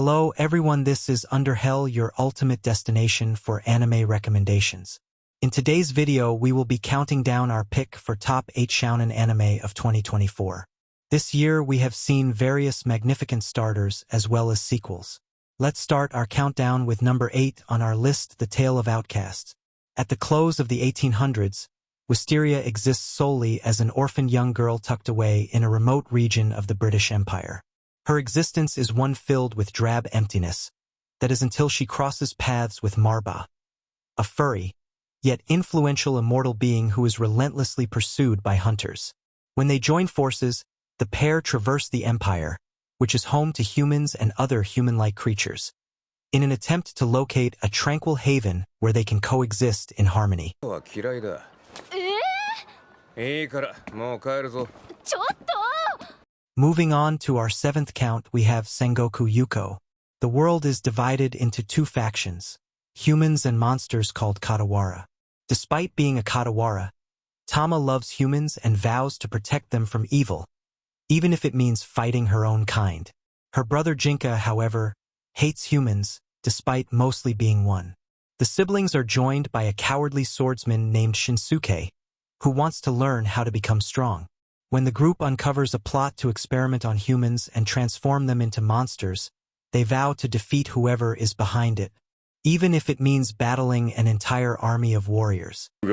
Hello everyone, this is Underhell, your ultimate destination for anime recommendations. In today's video, we will be counting down our pick for top 8 Shounen anime of 2024. This year, we have seen various magnificent starters as well as sequels. Let's start our countdown with number 8 on our list, The Tale of Outcasts. At the close of the 1800s, Wisteria exists solely as an orphan young girl tucked away in a remote region of the British Empire. Her existence is one filled with drab emptiness. That is until she crosses paths with Marba, a furry, yet influential immortal being who is relentlessly pursued by hunters. When they join forces, the pair traverse the Empire, which is home to humans and other human-like creatures, in an attempt to locate a tranquil haven where they can coexist in harmony. Moving on to our 7th count, we have Sengoku Yuko. The world is divided into two factions, humans and monsters called Katawara. Despite being a Katawara, Tama loves humans and vows to protect them from evil, even if it means fighting her own kind. Her brother Jinka, however, hates humans, despite mostly being one. The siblings are joined by a cowardly swordsman named Shinsuke, who wants to learn how to become strong. When the group uncovers a plot to experiment on humans and transform them into monsters, they vow to defeat whoever is behind it, even if it means battling an entire army of warriors. On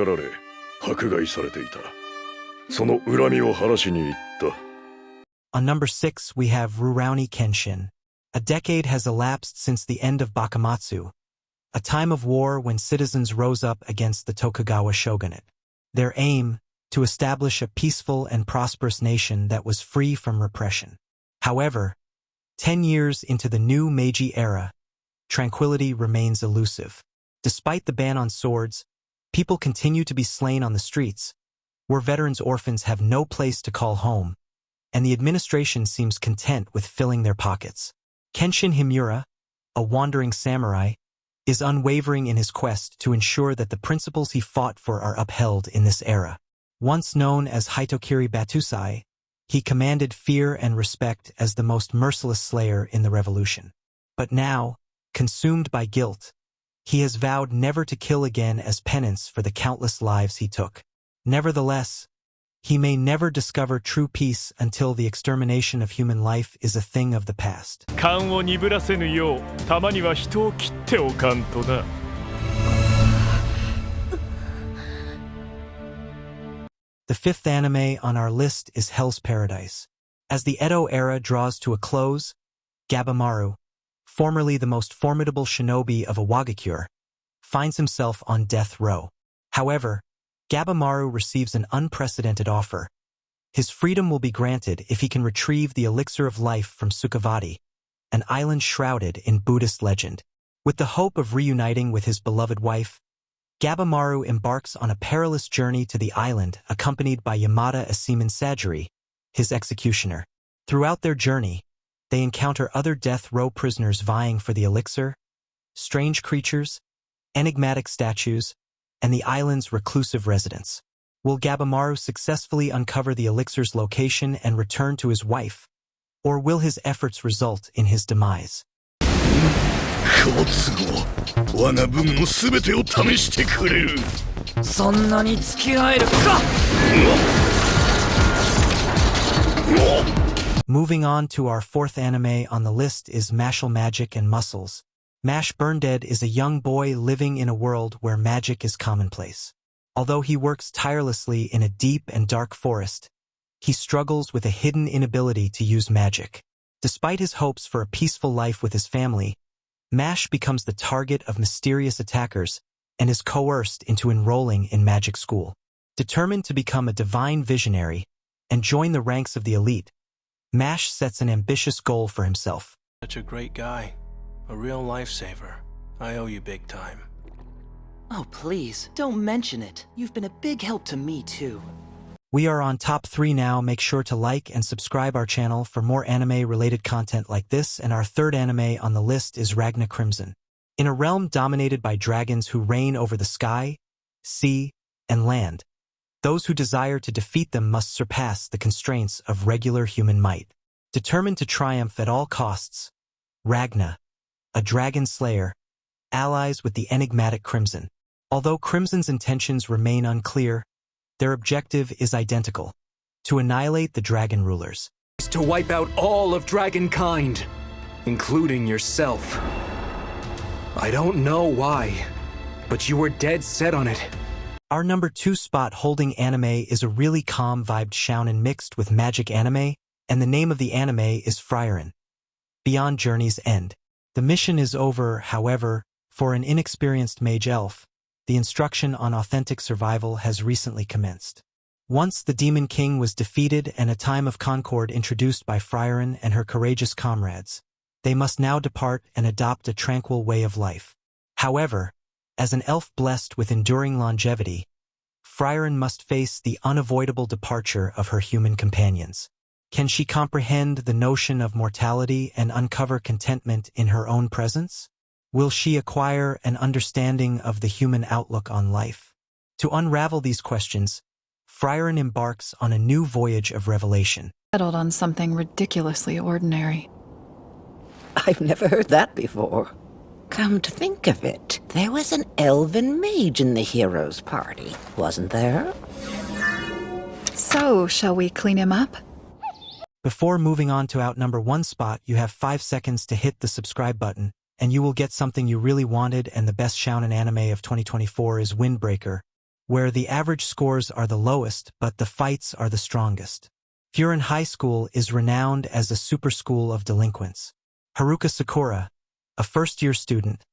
number 6, we have Rurouni Kenshin. A decade has elapsed since the end of Bakumatsu, a time of war when citizens rose up against the Tokugawa shogunate. Their aim, to establish a peaceful and prosperous nation that was free from repression. However, 10 years into the new Meiji era, tranquility remains elusive. Despite the ban on swords, people continue to be slain on the streets, where veterans' orphans have no place to call home, and the administration seems content with filling their pockets. Kenshin Himura, a wandering samurai, is unwavering in his quest to ensure that the principles he fought for are upheld in this era. Once known as Hitokiri Batusai, he commanded fear and respect as the most merciless slayer in the revolution. But now, consumed by guilt, he has vowed never to kill again as penance for the countless lives he took. Nevertheless, he may never discover true peace until the extermination of human life is a thing of the past. The 5th anime on our list is Hell's Paradise. As the Edo era draws to a close, Gabimaru, formerly the most formidable shinobi of Iwagakure, finds himself on death row. However, Gabimaru receives an unprecedented offer. His freedom will be granted if he can retrieve the elixir of life from Sukhavati, an island shrouded in Buddhist legend. With the hope of reuniting with his beloved wife, Gabimaru embarks on a perilous journey to the island accompanied by Yamada Asiman Sajiri, his executioner. Throughout their journey, they encounter other death row prisoners vying for the elixir, strange creatures, enigmatic statues, and the island's reclusive residents. Will Gabimaru successfully uncover the elixir's location and return to his wife, or will his efforts result in his demise? Moving on to our 4th anime on the list is Mashal Magic and Muscles. Mash Burndead is a young boy living in a world where magic is commonplace. Although he works tirelessly in a deep and dark forest, he struggles with a hidden inability to use magic. Despite his hopes for a peaceful life with his family, Mash becomes the target of mysterious attackers and is coerced into enrolling in magic school. Determined to become a divine visionary and join the ranks of the elite, Mash sets an ambitious goal for himself. Such a great guy. A real lifesaver. I owe you big time. Oh, please, don't mention it. You've been a big help to me, too. We are on top 3 now. Make sure to like and subscribe our channel for more anime-related content like this, and our 3rd anime on the list is Ragna Crimson. In a realm dominated by dragons who reign over the sky, sea, and land, those who desire to defeat them must surpass the constraints of regular human might. Determined to triumph at all costs, Ragna, a dragon slayer, allies with the enigmatic Crimson. Although Crimson's intentions remain unclear, their objective is identical: to annihilate the dragon rulers. To wipe out all of dragonkind, including yourself. I don't know why, but you were dead set on it. Our number 2 spot holding anime is a really calm-vibed shounen mixed with magic anime, and the name of the anime is Frieren, Beyond Journey's End. The mission is over, however, for an inexperienced mage elf. The instruction on authentic survival has recently commenced. Once the Demon King was defeated and a time of concord introduced by Frieren and her courageous comrades, they must now depart and adopt a tranquil way of life. However, as an elf blessed with enduring longevity, Frieren must face the unavoidable departure of her human companions. Can she comprehend the notion of mortality and uncover contentment in her own presence? Will she acquire an understanding of the human outlook on life? To unravel these questions, Frieren embarks on a new voyage of revelation. Settled on something ridiculously ordinary. I've never heard that before. Come to think of it, there was an elven mage in the hero's party, wasn't there? So, shall we clean him up? Before moving on to out number 1 spot, you have 5 seconds to hit the subscribe button, and you will get something you really wanted. And the best shounen anime of 2024 is Windbreaker, where the average scores are the lowest, but the fights are the strongest. Frieren High School is renowned as a super school of delinquents. Haruka Sakura, a first-year student,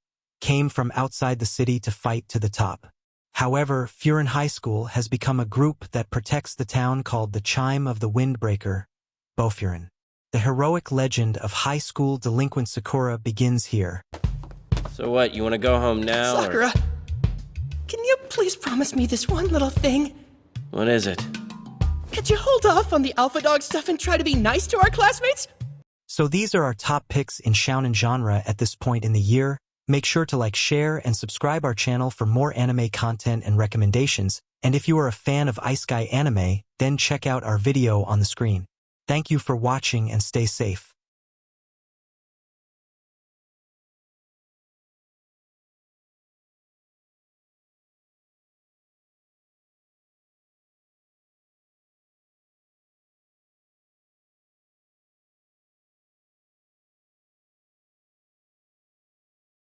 came from outside the city to fight to the top. However, Frieren High School has become a group that protects the town called the Chime of the Windbreaker, Bofrieren. The heroic legend of high school delinquent Sakura begins here. So what, you want to go home now? Sakura, can you please promise me this one little thing? What is it? Could you hold off on the alpha dog stuff and try to be nice to our classmates? So these are our top picks in shounen genre at this point in the year. Make sure to like, share, and subscribe our channel for more anime content and recommendations. And if you are a fan of Isekai anime, then check out our video on the screen. Thank you for watching and stay safe.